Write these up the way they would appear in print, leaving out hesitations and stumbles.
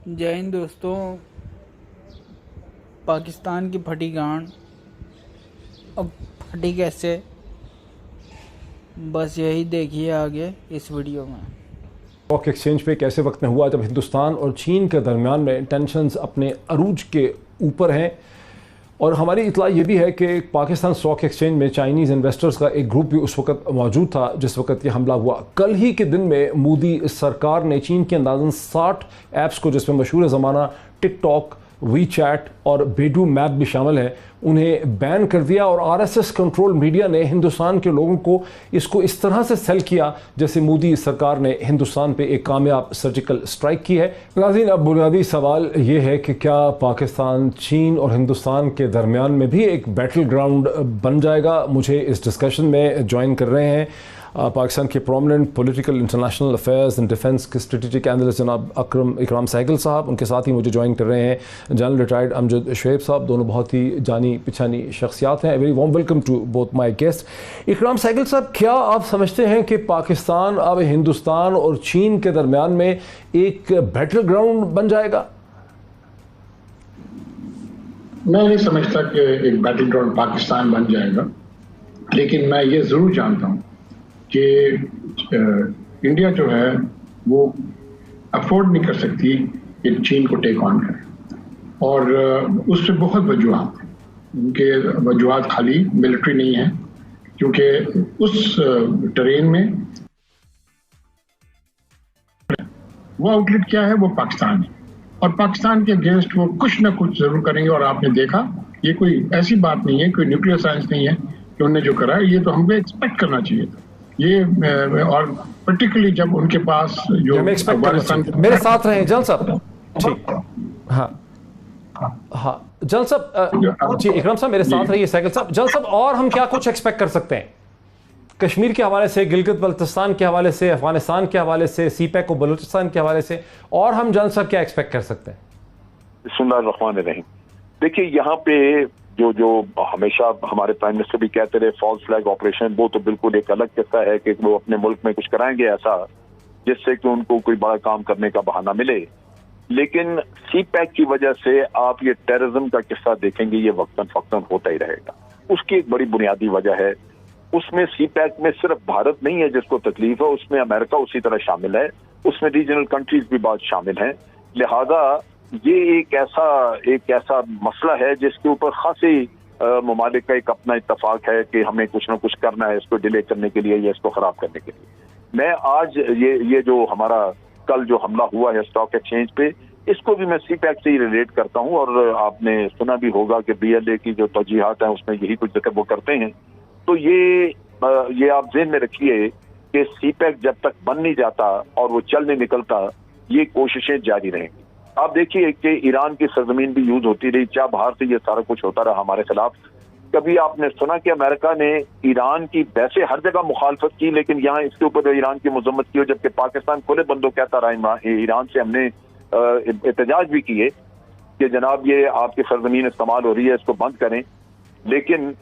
जय हिंद दोस्तों। पाकिस्तान की फटी गांड अब फटी कैसे, बस यही देखिए आगे इस वीडियो में। स्टॉक एक्सचेंज पे एक ऐसे वक्त में हुआ जब हिंदुस्तान और चीन के दरमियान में टेंशन्स अपने अरूज के ऊपर हैं, और हमारी इतला ये भी है कि पाकिस्तान स्टॉक एक्सचेंज में चाइनीज़ इन्वेस्टर्स का एक ग्रुप भी उस वक्त मौजूद था जिस वक्त ये हमला हुआ। कल ही के दिन में मोदी सरकार ने चीन के अंदाज़न 60 ऐप्स को, जिसमें मशहूर ज़माना टिकटॉक, वी चैट और बेडू मैप भी शामिल है, उन्हें बैन कर दिया। और आरएसएस कंट्रोल मीडिया ने हिंदुस्तान के लोगों को इसको इस तरह से सेल किया जैसे मोदी सरकार ने हिंदुस्तान पे एक कामयाब सर्जिकल स्ट्राइक की है। नाज़रीन, अब बुनियादी सवाल ये है कि क्या पाकिस्तान, चीन और हिंदुस्तान के दरमियान में भी एक बैटल ग्राउंड बन जाएगा? मुझे इस डिस्कशन में ज्वाइन कर रहे हैं पाकिस्तान के prominent political, international affairs and defence के स्ट्रेटेजिक एनालिस्ट जनाब इकराम सहगल साहब। उनके साथ ही मुझे ज्वाइन कर रहे हैं जनरल रिटायर्ड अमजद शुएब साहब। दोनों बहुत ही जानी पहचानी शख्सियात हैं। Very warm welcome to both my guest. Ikram Sehgal साहब, क्या आप समझते हैं कि पाकिस्तान अब हिंदुस्तान और चीन के दरमियान में एक बैटल ग्राउंड बन जाएगा? मैं नहीं समझता कि एक बैटल ग्राउंड पाकिस्तान बन जाएगा, लेकिन मैं ये ज़रूर जानता हूँ कि इंडिया जो है वो अफोर्ड नहीं कर सकती कि चीन को टेक ऑन करे, और उससे बहुत वजूहत हैं। उनके वजूहत खाली मिलिट्री नहीं है, क्योंकि उस टेरेन में वो आउटलेट क्या है, वो पाकिस्तान है, और पाकिस्तान के अगेंस्ट वो कुछ ना कुछ जरूर करेंगे। और आपने देखा, ये कोई ऐसी बात नहीं है, कोई न्यूक्लियर साइंस नहीं है कि उन्होंने जो करा है, ये तो हमको एक्सपेक्ट करना चाहिए था। ये और पर्टिकुलरली जब उनके पास जो मेरे साथ रहे जल साहब, ठीक, हाँ जल साहब, जी इकराम साहब मेरे साथ रहिए, सहगल साहब, जल साहब, और हम क्या कुछ एक्सपेक्ट कर सकते हैं कश्मीर के हवाले से, गिलगित बल्तिस्तान के हवाले से, अफगानिस्तान के हवाले से, सीपैक और बलूचिस्तान के हवाले से, और हम जल साहब क्या एक्सपेक्ट कर सकते हैं? बिस्मिल्लाहिर्रहमानिर्रहीम। देखिए, यहाँ पे जो हमेशा हमारे प्राइम मिनिस्टर भी कहते रहे फॉल्स फ्लैग ऑपरेशन, वो तो बिल्कुल एक अलग किस्सा है कि वो अपने मुल्क में कुछ कराएंगे ऐसा जिससे कि उनको कोई बड़ा काम करने का बहाना मिले। लेकिन सी पैक की वजह से आप ये टेररिज्म का किस्सा देखेंगे, ये वक्तन फक्तन होता ही रहेगा। उसकी एक बड़ी बुनियादी वजह है, उसमें सी पैक में सिर्फ भारत नहीं है जिसको तकलीफ है, उसमें अमेरिका उसी तरह शामिल है, उसमें रीजनल कंट्रीज भी बहुत शामिल हैं। लिहाजा ये एक ऐसा मसला है जिसके ऊपर खासी ममालिक का एक अपना इत्तफाक है कि हमें कुछ ना कुछ करना है इसको डिले करने के लिए या इसको खराब करने के लिए। मैं आज ये जो हमारा कल जो हमला हुआ है स्टॉक एक्सचेंज पे, इसको भी मैं सी पैक से ही रिलेट करता हूँ, और आपने सुना भी होगा कि BLA की जो तौजीहात हैं उसमें यही कुछ जिक्र वो करते हैं। तो ये आप ज़हन में रखिए कि सी पैक जब तक बन नहीं जाता और वो चल नहीं निकलता, ये कोशिशें जारी रहेंगी। आप देखिए कि ईरान की सरजमीन भी यूज होती रही, चाहे बाहर से ये सारा कुछ होता रहा हमारे खिलाफ। कभी आपने सुना कि अमेरिका ने ईरान की वैसे हर जगह मुखालफत की, लेकिन यहाँ इसके ऊपर ईरान की मजम्मत की, जबकि पाकिस्तान खुले बंदों कहता रहा ईरान से हमने एहतजाज भी किए कि जनाब ये आपकी सरजमीन इस्तेमाल हो रही है, इसको बंद करें। लेकिन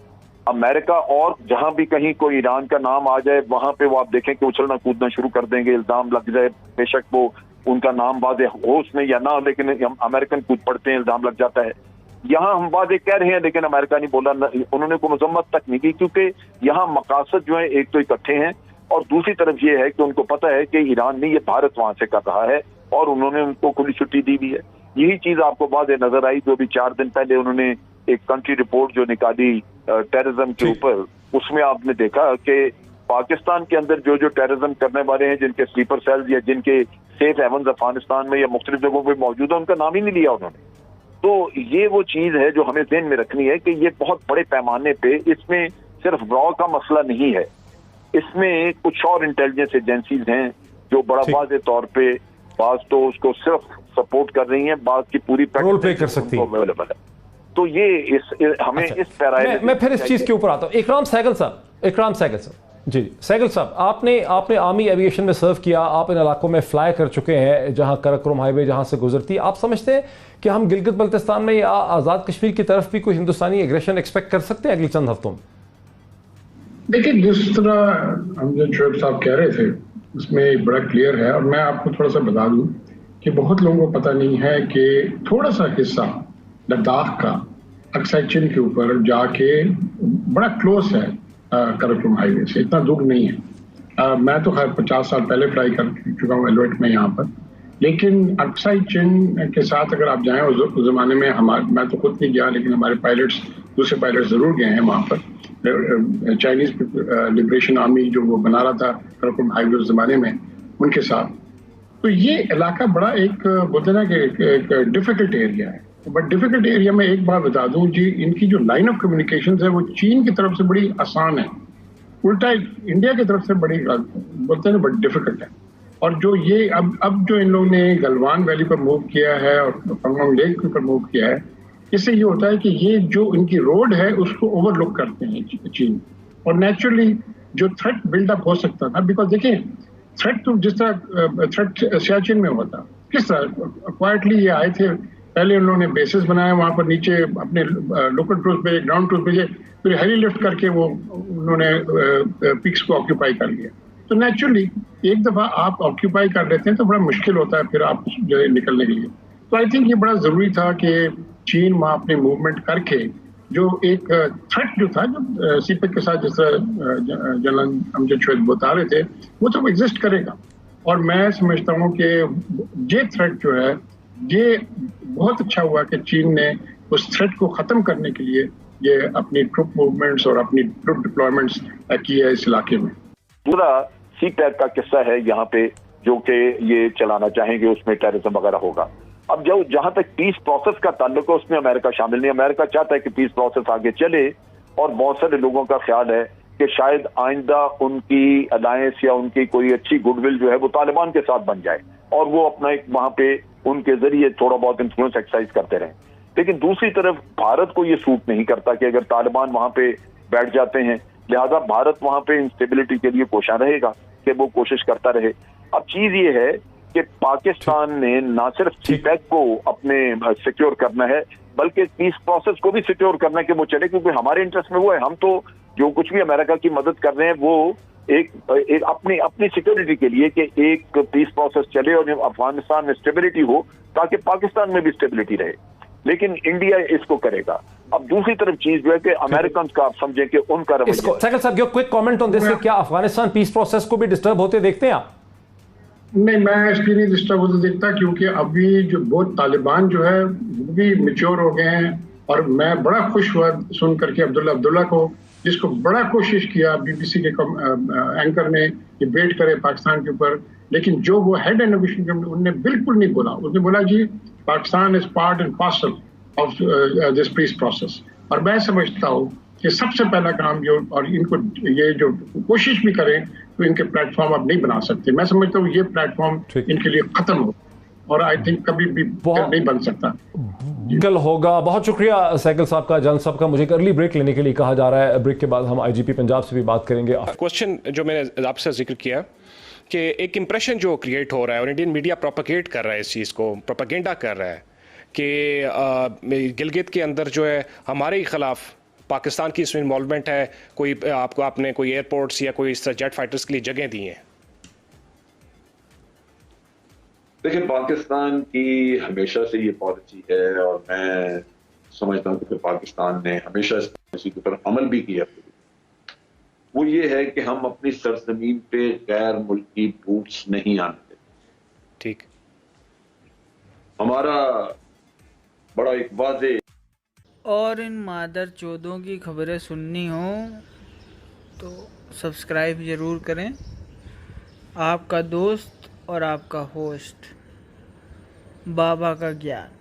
अमेरिका और जहां भी कहीं कोई ईरान का नाम आ जाए वहां पे वो आप देखें कि उछलना कूदना शुरू कर देंगे, इल्जाम लग जाए, बेशक वो उनका नाम वादे हो उसमें या ना हो, लेकिन अमेरिकन कूद पड़ते हैं, इल्जाम लग जाता है। यहाँ हम वादे कह रहे हैं लेकिन अमेरिका नहीं बोला, उन्होंने कोई मजम्मत तक नहीं की, क्योंकि यहाँ मकासद जो है एक तो इकट्ठे हैं, और दूसरी तरफ ये है कि उनको पता है कि ईरान नहीं, ये भारत वहां से कर रहा है, और उन्होंने उनको खुली छुट्टी दी भी है। यही चीज आपको वादे नजर आई जो भी 4 दिन पहले उन्होंने एक कंट्री रिपोर्ट जो निकाली टेररिज्म के ऊपर, उसमें आपने देखा कि पाकिस्तान के अंदर जो टेररिज्म करने वाले हैं, जिनके स्लीपर सेल्स या जिनके सेफ हेवन्स अफगानिस्तान में या मुख्तलिफ जगहों पे मौजूद है, उनका नाम ही नहीं लिया उन्होंने। तो ये वो चीज है जो हमें ज़हन में रखनी है कि ये बहुत बड़े पैमाने पे, इसमें सिर्फ रॉ का मसला नहीं है, इसमें कुछ और इंटेलिजेंस एजेंसीज हैं जो बड़ा वाज़ेह तौर पे बाज तो उसको सिर्फ सपोर्ट कर रही हैं, बाज की पूरी रोल प्ले कर सकती है अवेलेबल है। तो ये हमें इस पैराए मैं फिर इस चीज के ऊपर आता हूँ। इकराम सहगल साहब, जी सहगल साहब, आपने आर्मी एविएशन में सर्व किया, आप इन इलाकों में फ्लाई कर चुके हैं जहां कराकोरम हाईवे जहां से गुजरती है। आप समझते हैं कि हम गिलगित बल्तिस्तान में या आज़ाद कश्मीर की तरफ भी कोई हिंदुस्तानी एग्रेशन एक्सपेक्ट कर सकते हैं अगले चंद हफ्तों में? देखिए, जिस तरह अमजद शुएब साहब कह रहे थे उसमें बड़ा क्लियर है, और मैं आपको थोड़ा सा बता दूं کہ بہت لوگوں کو پتہ نہیں ہے کہ تھوڑا سا حصہ لداخ کا اکسائی چین کے اوپر جا کے بڑا کلوز ہے کراکرم ہائی وے سے، اتنا دور نہیں ہے۔ میں تو خیر 50 سال پہلے فلائی کر چکا ہوں ایلویٹ میں یہاں پر، لیکن اکسائی چین کے ساتھ اگر آپ جائیں اس زمانے میں میں تو خود نہیں گیا، لیکن ہمارے پائلٹس دوسرے پائلٹ ضرور گئے ہیں وہاں پر، چائنیز لبریشن آرمی جو وہ بنا رہا تھا کراکرم ہائی وے اس زمانے میں ان کے ساتھ۔ تو یہ علاقہ بڑا ایک بولتے نا کہ ایک ڈیفیکلٹ ایریا ہے، بٹ ڈیفیکلٹ ایریا میں ایک بات بتا دوں جی، ان کی جو لائن آف کمیونیکیشنز ہے وہ چین کی طرف سے بڑی آسان ہے، الٹا انڈیا کی طرف سے بڑی بولتے ہیں نا بڑی ڈیفیکلٹ ہے۔ اور جو یہ اب جو ان لوگوں نے گلوان ویلی پر موو کیا ہے اور پنگونگ لیک کے اوپر موو کیا ہے، اس سے یہ ہوتا ہے کہ یہ جو ان کی روڈ ہے اس کو اوور لک کرتے ہیں چین، اور نیچرلی جو تھریٹ بلڈ اپ ہو سکتا تھا، بیکاز دیکھیں تھریٹ تو جس طرح تھریٹ سیاچن میں ہوتا، کس طرح کوائٹلی یہ آئے تھے، پہلے انہوں نے بیسز بنایا وہاں پر نیچے اپنے لوکل ٹروپس بھیجے، گراؤنڈ ٹروپس بھیجے، پھر ہیلی لفٹ کر کے وہ انہوں نے پکس کو آکیوپائی کر لیا۔ تو نیچرلی ایک دفعہ آپ آکیوپائی کر لیتے ہیں تو بڑا مشکل ہوتا ہے پھر آپ جو ہے نکلنے کے لیے۔ تو آئی تھنک یہ بڑا ضروری تھا کہ چین وہاں اپنی موومنٹ کر کے جو ایک تھریٹ جو تھا، جو سی پیک کے ساتھ جس طرح جنرل امجد شہید بتا رہے تھے، وہ تو ایگزسٹ کرے گا، اور میں سمجھتا ہوں کہ یہ تھریٹ جو ہے یہ بہت اچھا ہوا کہ چین نے اس تھریٹ کو ختم کرنے کے لیے یہ اپنی ٹروپ موومنٹس اور اپنی ٹروپ ڈپلائمنٹس کی ہے اس علاقے میں۔ پورا سی پیک کا قصہ ہے یہاں پہ جو کہ یہ چلانا چاہیں گے، اس میں ٹیررزم وغیرہ ہوگا۔ اب جہاں تک پیس پروسیس کا تعلق ہے اس میں امریکہ شامل نہیں، امریکہ چاہتا ہے کہ پیس پروسیس آگے چلے، اور بہت سارے لوگوں کا خیال ہے کہ شاید آئندہ ان کی الائنس یا ان کی کوئی اچھی گڈ ول جو ہے وہ طالبان کے ساتھ بن جائے، اور وہ اپنا ایک وہاں پہ ان کے ذریعے تھوڑا بہت انفلوئنس ایکسرسائز کرتے رہیں۔ لیکن دوسری طرف بھارت کو یہ سوٹ نہیں کرتا کہ اگر طالبان وہاں پہ بیٹھ جاتے ہیں، لہذا بھارت وہاں پہ انسٹیبلٹی کے لیے کوشاں رہے گا کہ وہ کوشش کرتا رہے۔ اب چیز یہ ہے کہ پاکستان نے نہ صرف سی پیک کو اپنے سیکیور کرنا ہے بلکہ پیس پروسیس کو بھی سیکیور کرنا ہے کہ وہ چلے، کیونکہ ہمارے انٹرسٹ میں وہ ہے، ہم تو جو کچھ بھی امریکہ کی مدد کر رہے ہیں وہ ایک اپنی سیکیورٹی کے لیے کہ ایک پیس پروسیس چلے اور افغانستان میں اسٹیبلٹی ہو تاکہ پاکستان میں بھی اسٹیبلٹی رہے، لیکن انڈیا اس کو کرے گا۔ اب دوسری طرف چیز جو ہے کہ امریکنز کا آپ سمجھیں کہ ان کا رویہ، سیکل صاحب جو کوئک کامنٹ آن دس، کیا افغانستان پیس پروسیس کو بھی ڈسٹرب ہوتے دیکھتے ہیں آپ؟ نہیں، میں اس کی نہیں ڈسٹرب ہوتے دیکھتا، کیونکہ ابھی جو بہت طالبان جو ہے وہ بھی میچور ہو گئے ہیں، اور میں بڑا خوش ہوا سن کر کے عبداللہ کو، جس کو بڑا کوشش کیا بی بی سی کے اینکر نے کہ بیٹ کرے پاکستان کے اوپر، لیکن جو وہ ہیڈ انویشن انہوں نے بالکل نہیں بولا، اس نے بولا جی Pakistan is part and parcel of this peace process. اور میں سمجھتا ہوں کہ سب سے پہلا کام جو، اور ان کو یہ جو کوشش بھی کریں تو ان کے پلیٹ فارم اب نہیں بنا سکتے، میں سمجھتا ہوں یہ پلیٹ فارم ان کے لیے ختم ہو، اور آئی تھنک کبھی بھی نہیں بن سکتا۔ کل ہوگا۔ بہت شکریہ سیکل صاحب کا، جان صاحب کا۔ مجھے ایک ارلی بریک لینے کے لیے کہا جا رہا ہے، بریک کے بعد ہم آئی جی پی پنجاب سے بھی بات کریں گے۔ کوشچن جو میں نے آپ سے ذکر کیا کہ ایک امپریشن جو کریٹ ہو رہا ہے اور انڈین میڈیا پروپیگیٹ کر رہا ہے، اس چیز کو پروپیگنڈا کر رہا ہے کہ گلگت کے اندر جو ہے ہمارے ہی خلاف پاکستان کی اس میں انوالومنٹ ہے، کوئی آپ نے کوئی ایئرپورٹس یا کوئی اس طرح جیٹ فائٹرز کے لیے جگہیں دی ہیں۔ دیکھیں، پاکستان کی ہمیشہ سے یہ پالیسی ہے، اور میں سمجھتا ہوں کہ پاکستان نے ہمیشہ اس پالیسی کے اوپر عمل بھی کیا، وہ یہ ہے کہ ہم اپنی سرزمین پہ غیر ملکی بوٹس نہیں آنے دیتے۔ ٹھیک، ہمارا بڑا ایک واضح، اور ان مادر چودوں کی خبریں سننی ہوں تو سبسکرائب ضرور کریں۔ آپ کا دوست اور آپ کا ہوسٹ بابا کا گیان۔